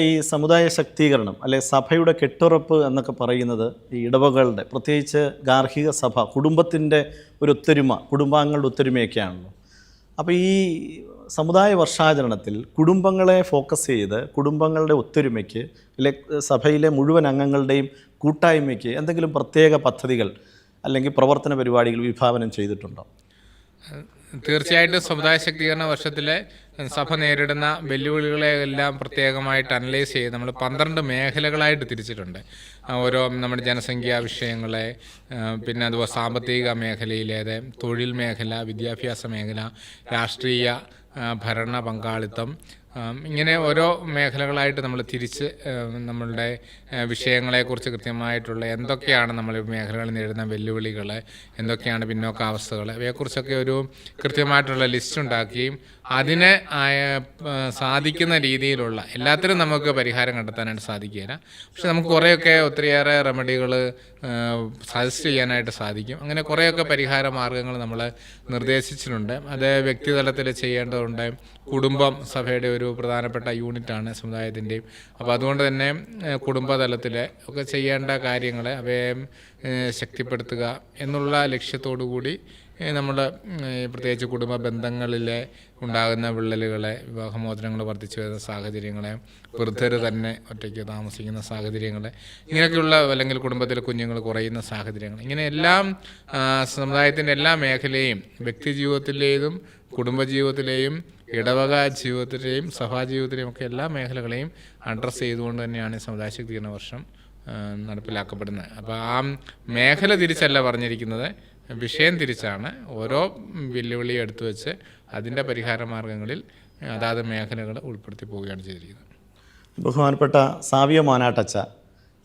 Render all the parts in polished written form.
ഈ സമുദായ ശാക്തീകരണം അല്ലെ സഭയുടെ കെട്ടുറപ്പ് എന്നൊക്കെ പറയുന്നത് ഈ ഇടവകളുടെ പ്രത്യേകിച്ച് ഗാർഹിക സഭ കുടുംബത്തിൻ്റെ ഒരു ഒത്തൊരുമ കുടുംബാംഗങ്ങളുടെ ഒത്തൊരുമയൊക്കെയാണല്ലോ. അപ്പോൾ ഈ സമുദായ വർഷാചരണത്തിൽ കുടുംബങ്ങളെ ഫോക്കസ് ചെയ്ത് കുടുംബങ്ങളുടെ ഒത്തൊരുമയ്ക്ക് അല്ലെ സഭയിലെ മുഴുവൻ അംഗങ്ങളുടെയും കൂട്ടായ്മയ്ക്ക് എന്തെങ്കിലും പ്രത്യേക പദ്ധതികൾ അല്ലെങ്കിൽ പ്രവർത്തന പരിപാടികൾ വിഭാവനം ചെയ്തിട്ടുണ്ടോ? തീർച്ചയായിട്ടും സമുദായ ശാക്തീകരണ വർഷത്തിലെ സഭ നേരിടുന്ന വെല്ലുവിളികളെ എല്ലാം പ്രത്യേകമായിട്ട് അനലൈസ് ചെയ്ത് നമ്മൾ 12 മേഖലകളായിട്ട് തിരിച്ചിട്ടുണ്ട്. ഓരോ നമ്മുടെ ജനസംഖ്യാ വിഷയങ്ങളെ, പിന്നെ അതുപോലെ സാമ്പത്തിക മേഖലയിലേത്, തൊഴിൽ മേഖല, വിദ്യാഭ്യാസ മേഖല, രാഷ്ട്രീയ ഭരണ പങ്കാളിത്തം, ഇങ്ങനെ ഓരോ മേഖലകളായിട്ട് നമ്മൾ തിരിച്ച് നമ്മളുടെ വിഷയങ്ങളെക്കുറിച്ച് കൃത്യമായിട്ടുള്ള എന്തൊക്കെയാണ് നമ്മൾ മേഖലകളിൽ നേരിടുന്ന വെല്ലുവിളികൾ, എന്തൊക്കെയാണ് പിന്നോക്കാവസ്ഥകൾ, ഇവയെക്കുറിച്ചൊക്കെ ഒരു കൃത്യമായിട്ടുള്ള ലിസ്റ്റ് ഉണ്ടാക്കുകയും അതിന് സാധിക്കുന്ന രീതിയിലുള്ള എല്ലാത്തിനും നമുക്ക് പരിഹാരം കണ്ടെത്താനായിട്ട് സാധിക്കുകയില്ല. പക്ഷെ നമുക്ക് കുറേയൊക്കെ ഒത്തിരിയേറെ റെമഡികൾ സജസ്റ്റ് ചെയ്യാനായിട്ട് സാധിക്കും. അങ്ങനെ കുറേയൊക്കെ പരിഹാര മാർഗ്ഗങ്ങൾ നമ്മൾ നിർദ്ദേശിച്ചിട്ടുണ്ട്. അത് വ്യക്തിതലത്തിൽ ചെയ്യേണ്ടതുണ്ട്. കുടുംബം സഭയുടെ ഒരു പ്രധാനപ്പെട്ട യൂണിറ്റാണ് സമുദായത്തിൻ്റെയും. അപ്പോൾ അതുകൊണ്ട് തന്നെ കുടുംബതലത്തിൽ ഒക്കെ ചെയ്യേണ്ട കാര്യങ്ങൾ അവയെ ശക്തിപ്പെടുത്തുക എന്നുള്ള ലക്ഷ്യത്തോടു കൂടി നമ്മൾ പ്രത്യേകിച്ച് കുടുംബ ബന്ധങ്ങളിലെ ഉണ്ടാകുന്ന വിള്ളലുകളെ, വിവാഹമോചനങ്ങൾ വർദ്ധിച്ചു വരുന്ന സാഹചര്യങ്ങളെ, വൃദ്ധർ തന്നെ ഒറ്റയ്ക്ക് താമസിക്കുന്ന സാഹചര്യങ്ങളെ, ഇങ്ങനെയൊക്കെയുള്ള അല്ലെങ്കിൽ കുടുംബത്തിലെ കുഞ്ഞുങ്ങൾ കുറയുന്ന സാഹചര്യങ്ങൾ, ഇങ്ങനെ എല്ലാം സമുദായത്തിൻ്റെ എല്ലാ മേഖലയും വ്യക്തിജീവിതത്തിലേതും കുടുംബജീവിതത്തിലെയും ഇടവക ജീവിതത്തിലെയും സഭാജീവിതത്തിലെയും ഒക്കെ എല്ലാ മേഖലകളെയും അഡ്രസ്സ് ചെയ്തുകൊണ്ട് തന്നെയാണ് സമുദായ ശാക്തീകരണ വർഷം നടപ്പിലാക്കപ്പെടുന്നത്. അപ്പോൾ ആ മേഖല തിരിച്ചല്ല പറഞ്ഞിരിക്കുന്നത്, വിഷയം തിരിച്ചാണ്. ഓരോ വെല്ലുവിളിയും എടുത്തു വെച്ച് അതിൻ്റെ പരിഹാര മാർഗ്ഗങ്ങളിൽ അതാത് മേഖലകൾ ഉൾപ്പെടുത്തി പോവുകയാണ് ചെയ്തിരിക്കുന്നത്. ബഹുമാനപ്പെട്ട സാവിയോ മാനാട്ടച്ച,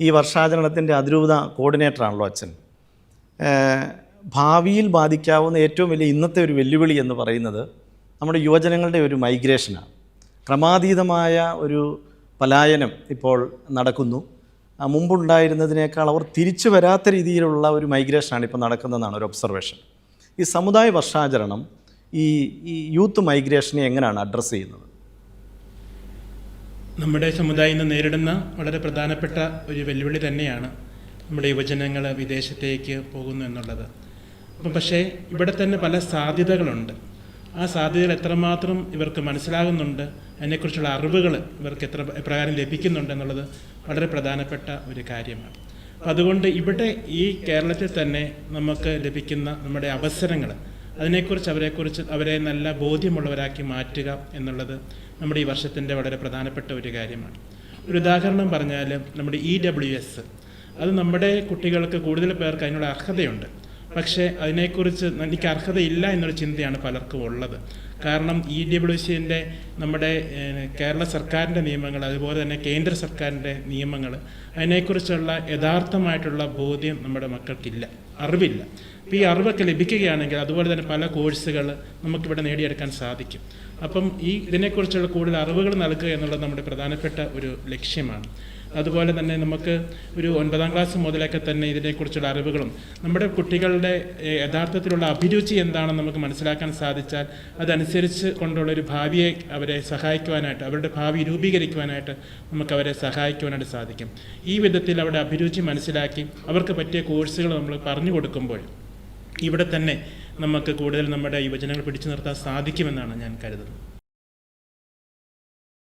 ഈ വർഷാചരണത്തിൻ്റെ അതിരൂപത കോർഡിനേറ്ററാണല്ലോ അച്ഛൻ. ഭാവിയിൽ ബാധിക്കാവുന്ന ഏറ്റവും വലിയ ഇന്നത്തെ ഒരു വെല്ലുവിളി എന്ന് പറയുന്നത് നമ്മുടെ യുവജനങ്ങളുടെ ഒരു മൈഗ്രേഷനാണ്. ക്രമാതീതമായ ഒരു പലായനം ഇപ്പോൾ നടക്കുന്നു. മുമ്പുണ്ടായിരുന്നതിനേക്കാൾ അവർ തിരിച്ചു വരാത്ത രീതിയിലുള്ള ഒരു മൈഗ്രേഷനാണ് ഇപ്പോൾ നടക്കുന്നതെന്നാണ് ഒരു ഒബ്സർവേഷൻ. ഈ സമുദായ വർഷാചരണം ഈ യൂത്ത് മൈഗ്രേഷനെ എങ്ങനെയാണ് അഡ്രസ്സ് ചെയ്യുന്നത്? നമ്മുടെ സമുദായം ഇന്ന് നേരിടുന്ന വളരെ പ്രധാനപ്പെട്ട ഒരു വെല്ലുവിളി തന്നെയാണ് നമ്മുടെ യുവജനങ്ങൾ വിദേശത്തേക്ക് പോകുന്നു എന്നുള്ളത്. അപ്പം പക്ഷേ ഇവിടെ തന്നെ പല സാധ്യതകളുണ്ട്. ആ സാധ്യതകൾ എത്രമാത്രം ഇവർക്ക് മനസ്സിലാകുന്നുണ്ട്, അതിനെക്കുറിച്ചുള്ള അറിവുകൾ ഇവർക്ക് എപ്രകാരം ലഭിക്കുന്നുണ്ട് എന്നുള്ളത് വളരെ പ്രധാനപ്പെട്ട ഒരു കാര്യമാണ്. അപ്പം അതുകൊണ്ട് ഇവിടെ ഈ കേരളത്തിൽ തന്നെ നമുക്ക് ലഭിക്കുന്ന നമ്മുടെ അവസരങ്ങൾ, അതിനെക്കുറിച്ച് അവരെ നല്ല ബോധ്യമുള്ളവരാക്കി മാറ്റുക എന്നുള്ളത് നമ്മുടെ ഈ വർഷത്തിൻ്റെ വളരെ പ്രധാനപ്പെട്ട ഒരു കാര്യമാണ്. ഒരു ഉദാഹരണം പറഞ്ഞാൽ നമ്മുടെ EWS, അത് നമ്മുടെ കുട്ടികൾക്ക് കൂടുതൽ പേർക്ക് അതിനുള്ള അർഹതയുണ്ട്. പക്ഷേ അതിനെക്കുറിച്ച് എനിക്ക് അർഹതയില്ല എന്നൊരു ചിന്തയാണ് പലർക്കും ഉള്ളത്. കാരണം EWSൻ്റെ നമ്മുടെ കേരള സർക്കാരിൻ്റെ നിയമങ്ങൾ, അതുപോലെ തന്നെ കേന്ദ്ര സർക്കാരിൻ്റെ നിയമങ്ങൾ, അതിനെക്കുറിച്ചുള്ള യഥാർത്ഥമായിട്ടുള്ള ബോധ്യം നമ്മുടെ മക്കൾക്കില്ല, അറിവില്ല. അപ്പോൾ ഈ അറിവൊക്കെ ലഭിക്കുകയാണെങ്കിൽ അതുപോലെ തന്നെ പല കോഴ്സുകൾ നമുക്കിവിടെ നേടിയെടുക്കാൻ സാധിക്കും. അപ്പം ഇതിനെക്കുറിച്ചുള്ള കൂടുതൽ അറിവുകൾ നൽകുക എന്നുള്ളത് നമ്മുടെ പ്രധാനപ്പെട്ട ഒരു ലക്ഷ്യമാണ്. അതുപോലെ തന്നെ നമുക്ക് ഒരു 9ാം ക്ലാസ് മുതലൊക്കെ തന്നെ ഇതിനെക്കുറിച്ചുള്ള അറിവുകളും നമ്മുടെ കുട്ടികളുടെ യഥാർത്ഥത്തിലുള്ള അഭിരുചി എന്താണെന്ന് നമുക്ക് മനസ്സിലാക്കാൻ സാധിച്ചാൽ അതനുസരിച്ച് കൊണ്ടുള്ളൊരു ഭാവിയെ അവരെ സഹായിക്കുവാനായിട്ട്, അവരുടെ ഭാവി രൂപീകരിക്കുവാനായിട്ട് നമുക്ക് അവരെ സഹായിക്കുവാനായിട്ട് സാധിക്കും. ഈ വിധത്തിൽ അവരുടെ അഭിരുചി മനസ്സിലാക്കി അവർക്ക് പറ്റിയ കോഴ്സുകൾ നമ്മൾ പറഞ്ഞു കൊടുക്കുമ്പോൾ ഇവിടെ തന്നെ നമുക്ക് കൂടുതൽ നമ്മുടെ യുവജനങ്ങൾ പിടിച്ചു നിർത്താൻ സാധിക്കുമെന്നാണ് ഞാൻ കരുതുന്നത്.